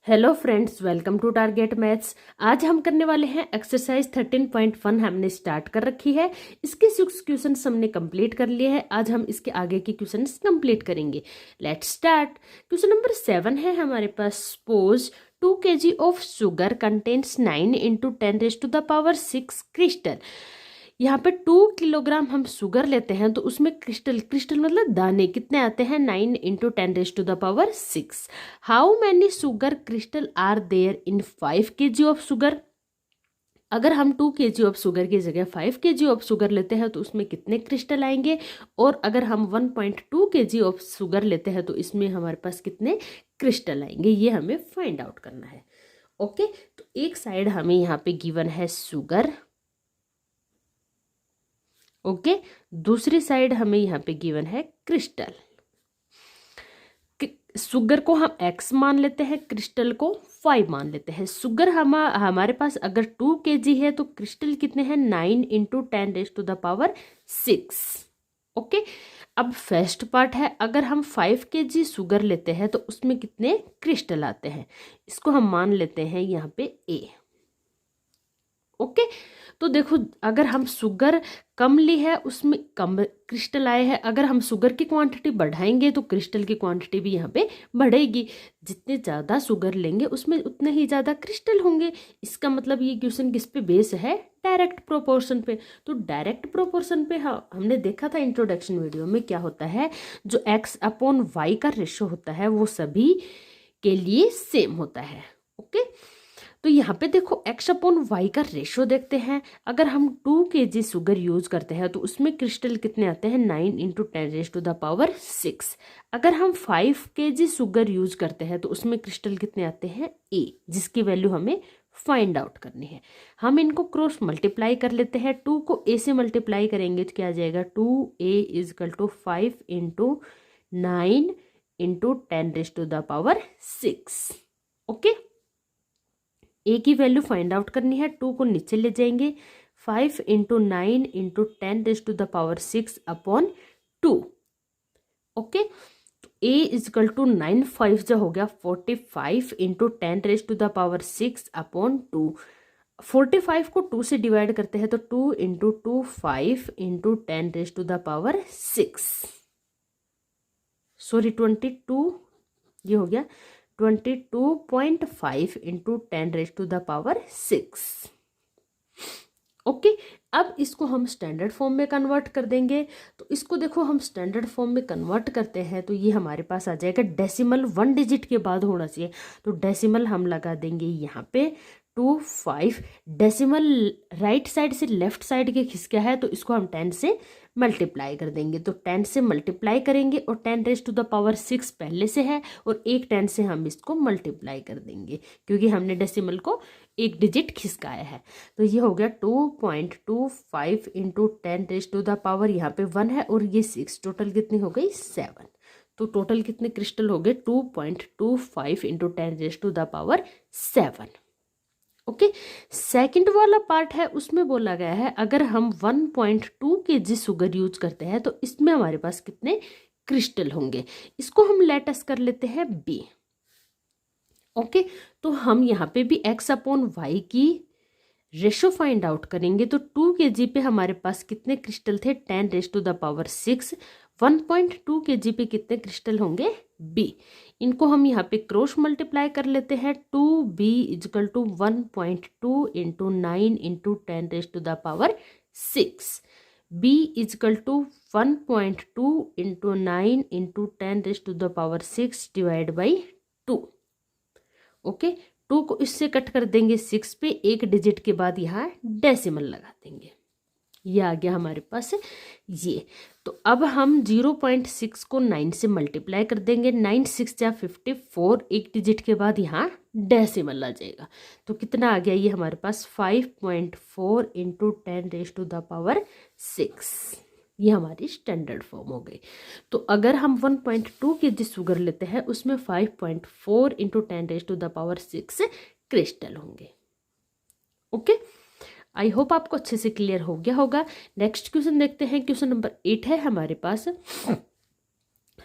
Hello friends, welcome to Target Maths. आज हम करने वाले हैं एक्सरसाइज 13.1। हमने स्टार्ट कर रखी है। इसके 6 क्वेश्चंस हमने कंप्लीट कर लिए हैं। आज हम इसके आगे के क्वेश्चंस कंप्लीट करेंगे। Let's start. क्वेश्चन नंबर 7 है हमारे पास। Suppose 2 kg of sugar contains 9 into 10⁻6 crystal. यहाँ पे 2 किलोग्राम हम शुगर लेते हैं तो उसमें क्रिस्टल मतलब दाने कितने आते हैं? 9 into 10⁻6। How many sugar crystal are there in 5 kg of sugar. अगर हम 2 kg ऑफ शुगर की जगह 5 kg ऑफ शुगर लेते हैं तो उसमें कितने क्रिस्टल आएंगे, और अगर हम 1.2 kg ऑफ शुगर लेते हैं तो इसमें हमारे पास कितने क्रिस्टल आएंगे, ये हमें फाइंड आउट करना है। ओके, तो एक साइड हमें यहाँ पे गिवन है शुगर। ओके, दूसरी साइड हमें यहाँ पे गिवन है क्रिस्टल। शुगर को हम x मान लेते हैं, क्रिस्टल को 5 मान लेते हैं। शुगर हमारे पास अगर 2 kg है तो क्रिस्टल कितने हैं? 9 इंटू 10⁻6। ओके, अब फर्स्ट पार्ट है, अगर हम 5 kg शुगर लेते हैं तो उसमें कितने क्रिस्टल आते हैं, इसको हम मान लेते हैं यहाँ पे A। ओके, तो देखो अगर हम शुगर कम ली है उसमें कम क्रिस्टल आए हैं। अगर हम शुगर की क्वांटिटी बढ़ाएंगे तो क्रिस्टल की क्वांटिटी भी यहाँ पे बढ़ेगी। जितने ज़्यादा शुगर लेंगे उसमें उतने ही ज़्यादा क्रिस्टल होंगे। इसका मतलब ये क्वेश्चन किस पे बेस है? डायरेक्ट प्रोपोर्शन पे। तो डायरेक्ट प्रोपोर्शन पे हमने देखा था इंट्रोडक्शन वीडियो में क्या होता है, जो x/y का रेशो होता है वो सभी के लिए सेम होता है। ओके, तो यहाँ पे देखो x/y का रेशो देखते हैं। अगर हम 2 kg शुगर यूज करते हैं तो उसमें क्रिस्टल कितने आते हैं? 9 इंटू 10⁻6। अगर हम 5 kg शुगर यूज करते हैं तो उसमें क्रिस्टल कितने आते हैं? A, जिसकी वैल्यू हमें फाइंड आउट करनी है। हम इनको क्रॉस मल्टीप्लाई कर लेते हैं। 2 को A से मल्टीप्लाई करेंगे तो क्या आ जाएगा? 2A = 5 into 9 into 10⁻6। ओके, ए की वैल्यू फाइंड आउट करनी है। 2 को नीचे ले जाएंगे। 5 इंटू 9 इंटू 10⁻6 अपॉन 2। ओके, तो A = 9, 5 जो हो गया 45 इंटू 10⁻6 अपॉन 2। 45 को 2 से डिवाइड करते हैं तो 2 इंटू 2 5 इंटू 10⁻6, सॉरी 22, ये हो गया 22.5 इंटू 10⁻6। ओके, अब इसको हम स्टैंडर्ड फॉर्म में कन्वर्ट कर देंगे। तो इसको देखो हम स्टैंडर्ड फॉर्म में कन्वर्ट करते हैं तो ये हमारे पास आ जाएगा डेसिमल 1 डिजिट के बाद होना चाहिए। तो डेसिमल हम लगा देंगे यहाँ पे 2 5। डेसिमल राइट साइड से लेफ्ट साइड के खिसका है तो इसको हम 10 से मल्टीप्लाई कर देंगे। तो 10 से मल्टीप्लाई करेंगे और 10⁻6 पहले से है और एक 10 से हम इसको मल्टीप्लाई कर देंगे क्योंकि हमने डेसिमल को एक डिजिट खिसकाया है। तो ये हो गया 2.25 इंटू 10⁻, यहाँ पे 1 है और ये 6, टोटल कितनी हो गई? 7। तो टोटल कितने क्रिस्टल हो गए? 2.25 इंटू 10⁻7। ओके, सेकंड वाला पार्ट है, उसमें बोला गया है अगर हम 1.2 kg शुगर यूज करते हैं तो इसमें हमारे पास कितने क्रिस्टल होंगे। इसको हम लेटस कर लेते हैं B। ओके, तो हम यहाँ पे भी x/y की रेशो फाइंड आउट करेंगे। तो 2 kg पे हमारे पास कितने क्रिस्टल थे? 10⁻6। 1.2 kg पे कितने क्रिस्टल होंगे? B। इनको हम यहाँ पे क्रॉस मल्टीप्लाई कर लेते हैं। 2B = 1.2 into 9 into 10⁻6। B = 1.2 into 9 into 10⁻6 divide by 2। Okay, 2 को इससे कट कर देंगे 6 पे, एक डिजिट के बाद यहाँ डेसिमल लगा देंगे। ये आ गया हमारे पास ये। तो अब हम 0.6 को 9 से मल्टीप्लाई कर देंगे। 9 6 या 54, एक डिजिट के बाद यहाँ डेसिमल आ जाएगा। तो कितना आ गया ये हमारे पास? 5.4 इंटू 10⁻6। ये हमारी स्टैंडर्ड फॉर्म हो गई। तो अगर हम 1.2 kg शुगर लेते हैं उसमें 5.4 इंटू 10⁻6 क्रिस्टल होंगे। ओके, आई होप आपको अच्छे से क्लियर हो गया होगा। नेक्स्ट क्वेश्चन देखते हैं। क्वेश्चन नंबर 8 है हमारे पास।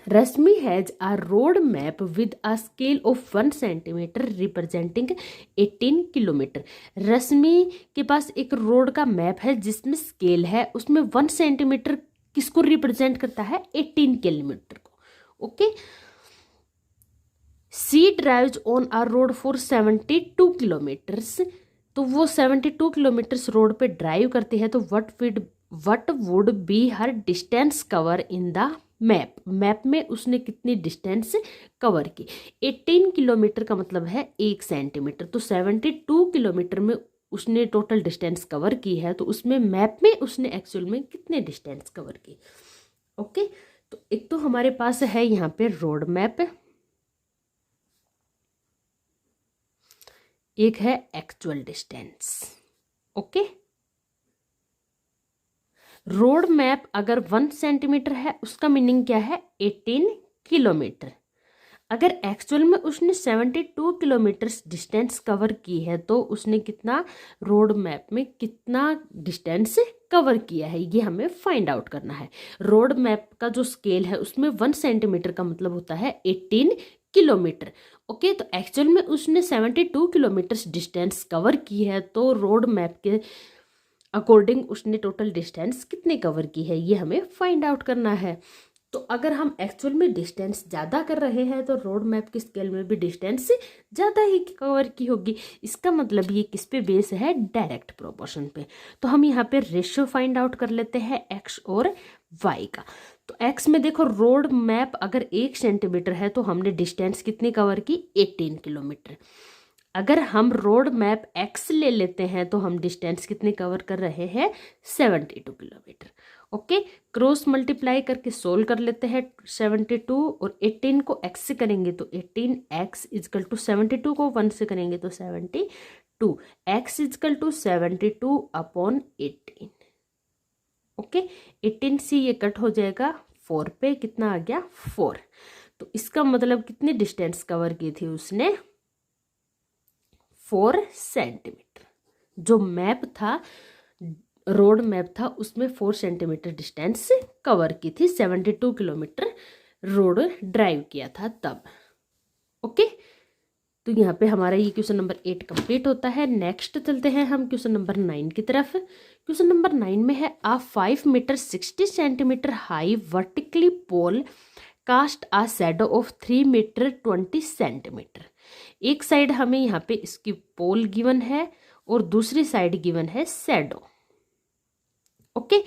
रश्मि has a road map with a scale of 1 centimeter representing 18 kilometre. रश्मि के पास एक रोड का मैप है जिसमें स्केल है, उसमें 1 सेंटीमीटर किसको रिप्रेजेंट करता है, 18 किलोमीटर को। Okay, C drives on a road for 72 kilometres. तो वो 72 किलोमीटर्स रोड पे ड्राइव करती है, तो what would be her distance cover in the map. Map में उसने कितनी डिस्टेंस कवर की, 18 किलोमीटर का मतलब है 1 सेंटीमीटर, तो 72 किलोमीटर में उसने टोटल डिस्टेंस कवर की है, तो उसमें मैप में उसने एक्चुअल में कितने डिस्टेंस कवर की। ओके, तो एक तो हमारे पास है यहाँ पे रोड मैप, एक है actual distance. Okay, road map अगर 1 सेंटीमीटर है उसका मीनिंग क्या है, 18 किलोमीटर। अगर एक्चुअल में उसने 72 किलोमीटर डिस्टेंस कवर की है, तो उसने कितना रोड मैप में कितना डिस्टेंस कवर किया है, ये हमें फाइंड आउट करना है। रोड मैप का जो स्केल है उसमें 1 सेंटीमीटर का मतलब होता है 18 किलोमीटर। ओके, तो एक्चुअल में उसने 72 किलोमीटर डिस्टेंस कवर की है, तो रोड मैप के अकॉर्डिंग उसने टोटल डिस्टेंस कितनी कवर की है, ये हमें फाइंड आउट करना है। तो अगर हम एक्चुअल में डिस्टेंस ज़्यादा कर रहे हैं, तो रोड मैप की स्केल में भी डिस्टेंस ज़्यादा ही कवर की होगी। इसका मतलब ये किस पे बेस है, डायरेक्ट प्रोपोर्शन पे। तो हम यहाँ पे रेशियो फाइंड आउट कर लेते हैं एक्स और वाई का। तो एक्स में देखो, रोड मैप अगर 1 सेंटीमीटर है तो हमने डिस्टेंस कितनी कवर की, 18 किलोमीटर। अगर हम रोड मैप एक्स ले लेते हैं तो हम डिस्टेंस कितने कवर कर रहे हैं, 72 किलोमीटर। ओके, क्रॉस मल्टीप्लाई करके सोल्व कर लेते हैं। 72 और 18 को x से करेंगे तो 18x इजकल टू 72 को 1 से करेंगे तो 72, x is equal to 72 upon 18। Okay, 18 से ये कट हो जाएगा, 4 पे कितना आ गया, 4। तो इसका मतलब कितनी डिस्टेंस कवर की थी उसने, 4 सेंटीमीटर। जो मैप था, रोड मैप था, उसमें 4 सेंटीमीटर डिस्टेंस कवर की थी, 72 किलोमीटर रोड ड्राइव किया था तब। ओके, तो यहाँ पे हमारा ये क्वेश्चन नंबर 8 कंप्लीट होता है। नेक्स्ट चलते हैं हम क्वेश्चन नंबर 9 की तरफ। क्वेश्चन नंबर 9 में है, a 5 metre 60 centimetre high vertically pole cast a shadow of 3 metre 20 centimetre. एक साइड हमें यहाँ पे इसकी पोल गिवन है और दूसरी साइड गिवन है शैडो। ओके,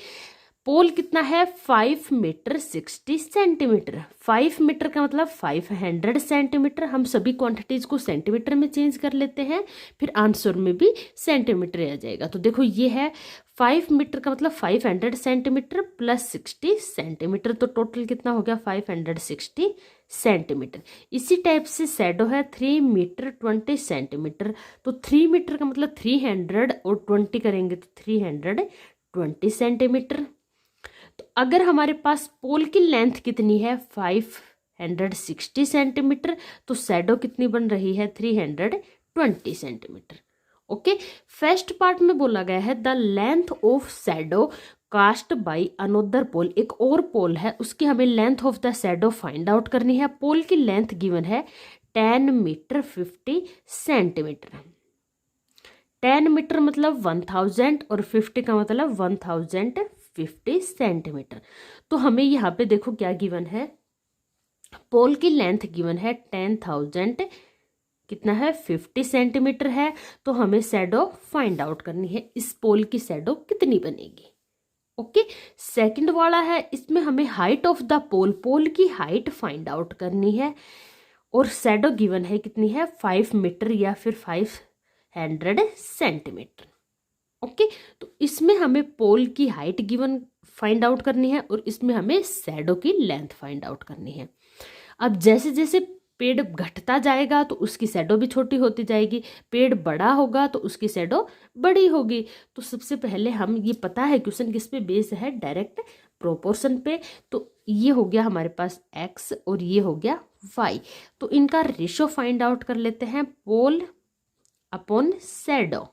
पोल कितना है, 5 मीटर 60 सेंटीमीटर। 5 मीटर का मतलब 500 सेंटीमीटर। हम सभी क्वांटिटीज को सेंटीमीटर में चेंज कर लेते हैं, फिर आंसर में भी सेंटीमीटर आ जाएगा। तो देखो, ये है 5 मीटर का मतलब 500 सेंटीमीटर प्लस 60 सेंटीमीटर, तो टोटल कितना हो गया, 560 सेंटीमीटर। इसी टाइप से शैडो है 3 मीटर 20 सेंटीमीटर। तो 3 मीटर का मतलब 300 और 20 करेंगे तो 320 सेंटीमीटर। तो अगर हमारे पास पोल की लेंथ कितनी है, 560 सेंटीमीटर, तो शैडो कितनी बन रही है, 320 सेंटीमीटर। ओके, फर्स्ट पार्ट में बोला गया है the length of shadow cast by another pole. एक और पोल है, उसकी हमें length of the shadow find out करनी है। पोल की लेंथ गिवन है 10 मीटर 50 सेंटीमीटर। 10 मीटर मतलब 1000 और 50 का मतलब 1050 सेंटीमीटर। तो हमें यहाँ पे देखो क्या गिवन है, पोल की लेंथ गिवन है 10,000, कितना है, 50 सेंटीमीटर है। तो हमें शैडो फाइंड आउट करनी है, इस पोल की शैडो कितनी बनेगी। ओके, सेकंड वाला है, इसमें हमें हाइट ऑफ द पोल, पोल की हाइट फाइंड आउट करनी है और शैडो गिवन है कितनी है, 5 मीटर या फिर 500 सेंटीमीटर। ओके, तो इसमें हमें पोल की हाइट गिवन फाइंड आउट करनी है और इसमें हमें शैडो की लेंथ फाइंड आउट करनी है। अब जैसे जैसे पेड़ घटता जाएगा तो उसकी शैडो भी छोटी होती जाएगी, पेड़ बड़ा होगा तो उसकी शैडो बड़ी होगी। तो सबसे पहले हम, ये पता है क्वेश्चन किस पे बेस है, डायरेक्ट प्रोपोर्शन पे। तो ये हो गया हमारे पास x और ये हो गया y। तो इनका रेशो फाइंड आउट कर लेते हैं, पोल अपॉन शैडो।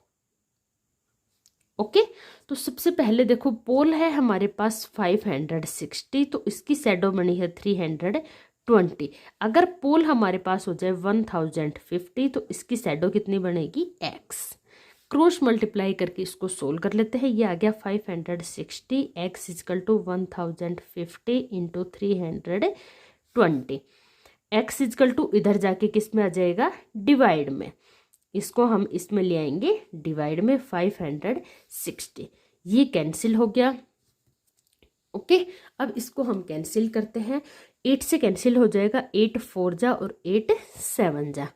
ओके, तो सबसे पहले देखो पोल है हमारे पास 560, तो इसकी शैडो बनी है 320। अगर पोल हमारे पास हो जाए 1050, तो इसकी शैडो कितनी बनेगी x। क्रॉस मल्टीप्लाई करके इसको सोल्व कर लेते हैं। ये आ गया 560 x is equal to 1050 into 320। x is equal to इधर जाके किस में आ जाएगा, डिवाइड में। इसको हम इसमें ले आएंगे डिवाइड में, 560 ये कैंसिल हो गया। ओके, अब इसको हम कैंसिल करते हैं। 8 से कैंसिल हो जाएगा, 8 4 जा और 8 7 जा।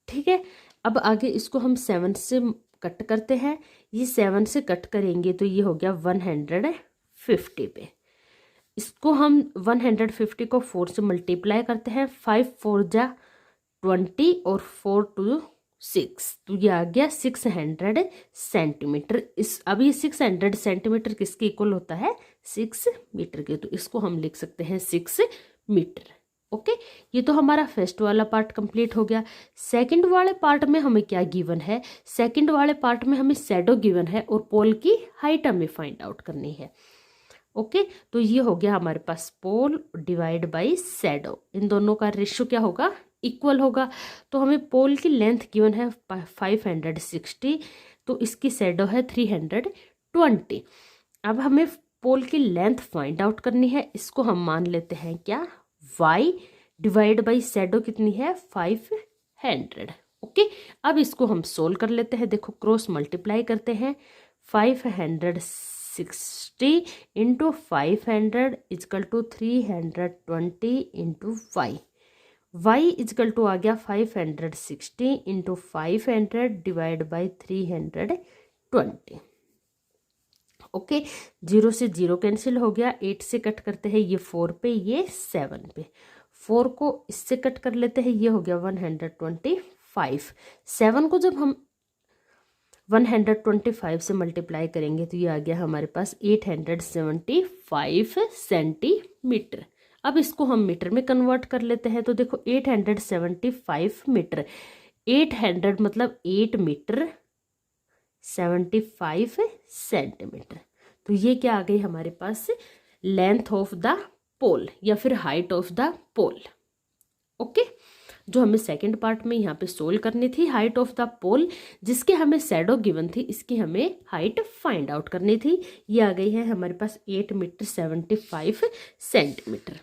ठीक है, अब आगे इसको हम 7 से कट करते हैं। ये 7 से कट करेंगे तो ये हो गया 150 पे। इसको हम 150 को 4 से मल्टीप्लाई करते हैं। 5 4 जा 20 और 4 2 6, तो ये आ गया 600 सेंटीमीटर। अब ये 600 सेंटीमीटर किसके इक्वल होता है, 6 मीटर के। तो इसको हम लिख सकते हैं 6 मीटर। ओके, ये तो हमारा फर्स्ट वाला पार्ट कंप्लीट हो गया। सेकंड वाले पार्ट में हमें क्या गिवन है, सेकंड वाले पार्ट में हमें शैडो गिवन है और पोल की हाइट हमें फाइंड आउट करनी है। ओके, तो ये हो गया हमारे पास पोल डिवाइड बाय शैडो, इन दोनों का रेशियो क्या होगा, इक्वल होगा। तो हमें पोल की लेंथ गिवन है 560, तो इसकी शैडो है 320। अब हमें पोल की लेंथ फाइंड आउट करनी है। इसको हम मान लेते हैं क्या, y डिवाइड बाई शैडो कितनी है 500। ओके, अब इसको हम सोल्व कर लेते हैं। देखो क्रॉस मल्टीप्लाई करते हैं, 560 into 500 equal to 320 into y equal to आ गया 560 इंटू 500 डिवाइड बाई 320। ओके, 0 से 0 कैंसिल हो गया, 8 से कट करते हैं, ये 4 पे, ये 7 पे। 4 को इससे कट कर लेते हैं, ये हो गया 125। 7 को जब हम 125 से मल्टीप्लाई करेंगे तो ये आ गया हमारे पास 875 सेंटीमीटर। अब इसको हम मीटर में कन्वर्ट कर लेते हैं। तो देखो 875 मीटर, 800 मतलब 8 मीटर 75 सेंटीमीटर। तो ये क्या आ गई हमारे पास, लेंथ ऑफ द पोल या फिर height of the pole. Okay, जो हमें सेकंड पार्ट में यहाँ पे सोल्व करनी थी, हाइट ऑफ द पोल, जिसके हमें शैडो गिवन थी, इसकी हमें हाइट फाइंड आउट करनी थी। ये आ गई है हमारे पास 8 metre 75 centimetre.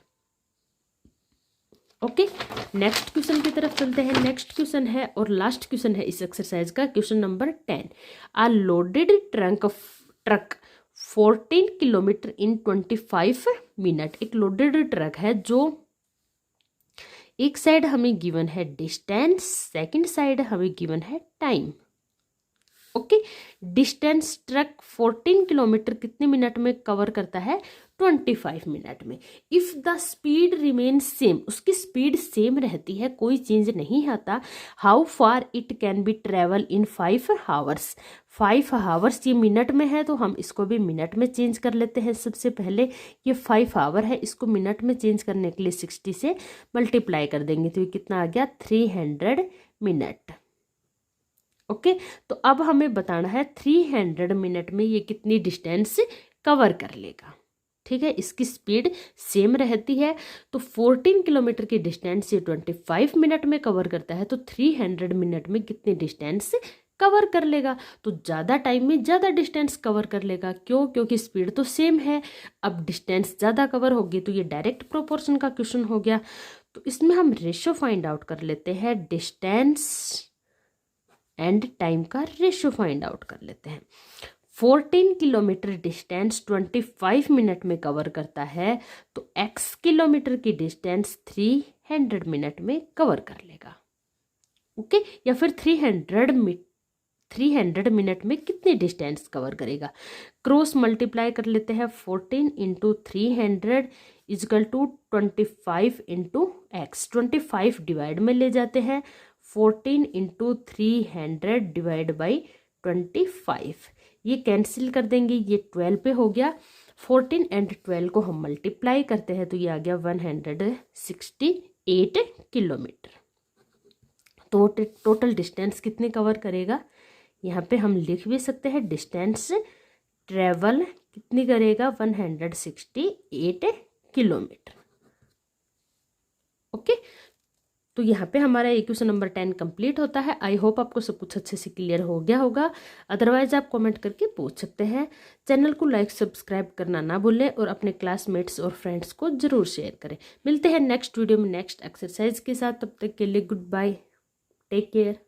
Okay, next question की तरफ चलते हैं। नेक्स्ट क्वेश्चन है और लास्ट क्वेश्चन है इस एक्सरसाइज का, question number 10। A loaded truck 14 kilometre in 25 minute. एक लोडेड ट्रक है जो एक साइड हमें गिवन है डिस्टेंस, सेकंड साइड हमें गिवन है time. Okay, distance truck 14 kilometre कितने मिनट में कवर करता है, 25 मिनट में। If the speed remain same, उसकी स्पीड सेम रहती है, कोई चेंज नहीं आता। How far it can be travel in 5 hours. 5 hours ये मिनट में है, तो हम इसको भी मिनट में चेंज कर लेते हैं। सबसे पहले ये 5 आवर है, इसको मिनट में चेंज करने के लिए 60 से मल्टीप्लाई कर देंगे, तो ये कितना आ गया 300 मिनट। ओके, तो अब हमें बताना है 300 मिनट में ये कितनी डिस्टेंस कवर कर लेगा। ठीक है, इसकी स्पीड सेम रहती है, तो 14 किलोमीटर की डिस्टेंस ये 25 मिनट में कवर करता है, तो 300 मिनट में कितनी डिस्टेंस कवर कर लेगा, तो ज़्यादा टाइम में ज़्यादा डिस्टेंस कवर कर लेगा। क्यों, क्योंकि स्पीड तो सेम है। अब डिस्टेंस ज़्यादा कवर होगी, तो ये डायरेक्ट प्रोपोर्शन का क्वेश्चन हो गया। तो इसमें हम रेशियो फाइंड आउट कर लेते हैं, डिस्टेंस एंड टाइम का रेशियो फाइंड आउट कर लेते हैं। 14 किलोमीटर डिस्टेंस 25 मिनट में कवर करता है, तो x किलोमीटर की डिस्टेंस 300 मिनट में कवर कर लेगा। ओके, या फिर 300 मिनट में कितनी डिस्टेंस कवर करेगा। क्रॉस मल्टीप्लाई कर लेते हैं, 14 into 300 is equal to 25 into x. 25 divide में ले जाते हैं, 14 इंटू 300 डिवाइड बाई 25, ये कैंसिल कर देंगे, ये 12 पे हो गया। 14 एंड 12 को हम मल्टीप्लाई करते हैं, तो ये आ गया 168 किलोमीटर। तो टोटल डिस्टेंस कितने कवर करेगा, यहाँ पे हम लिख भी सकते हैं डिस्टेंस ट्रेवल कितनी करेगा 168 किलोमीटर। ओके, तो यहाँ पे हमारा क्वेश्चन नंबर 10 कंप्लीट होता है। आई होप आपको सब कुछ अच्छे से क्लियर हो गया होगा। अदरवाइज आप कमेंट करके पूछ सकते हैं। चैनल को लाइक सब्सक्राइब करना ना भूलें और अपने क्लासमेट्स और फ्रेंड्स को जरूर शेयर करें। मिलते हैं नेक्स्ट वीडियो में नेक्स्ट एक्सरसाइज के साथ। तब तक के लिए गुड बाय, टेक केयर।